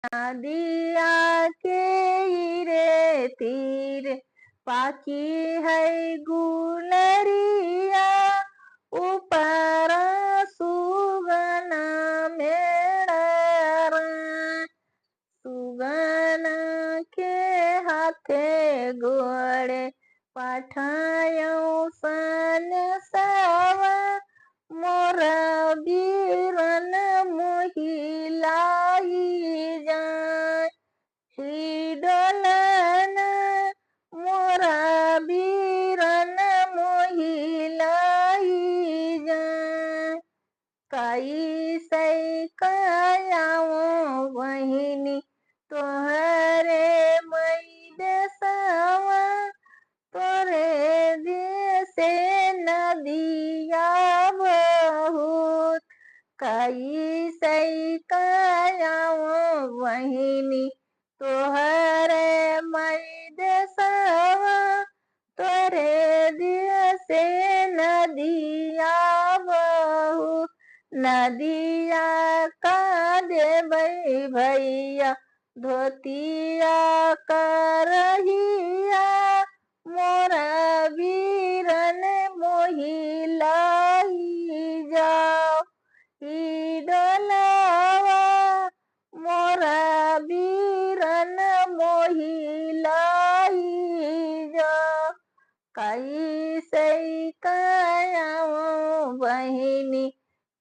नदिया के रे तीर पाकी है गुलरिया ऊपर सुगना मेरा सुगना के हाथे गोड़े पठायो सन सावा मोरा बीरन मोहिलाई जाय डोलन मोरा बीरन मोहिलाई जाय कैसे कायाओ बहिनी तोहरे मई देसवा तोरे देसे नदिया बहुत कैसे कायाओ बहिनी तोहरे मई देसवा तोरे देसे नदिया बहुत नदिया का देबै भैया धोतिया करहिया मोरा बीरन मोहिलाई जाओ डोलावा मोरा बीरन मोहिलाई जाओ कैसे कायाओ बहिनी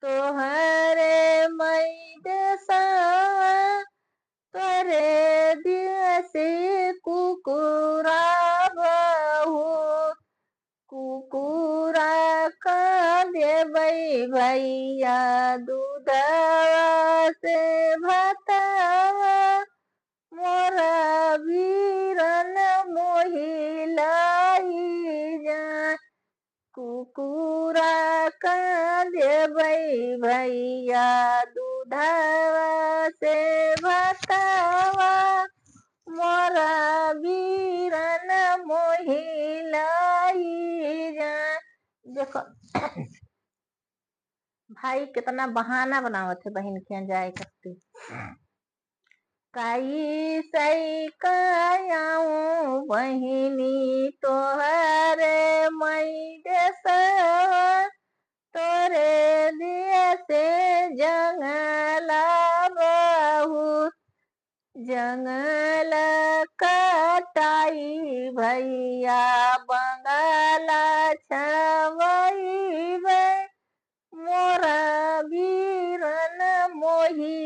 तोहरे मई देसवा तोरे देसे कुकुरा बहुत कुकुरा का देबै भैया दूधवा से भातवा मोरा बीरन मोहिलाई जाय कुकुरा का देबै भैया दूधवा से भातवा मोरा बीरन मोहिलाई जाय। देखो भाई कितना बहाना बनावत है बहन के जाए करती कैसे कायाओ बहिनी तोहरे मई देसवा तोरे देसे जंगला बहुत जंगल कटाई भैया बंगला छवई मोरा बीरन मोही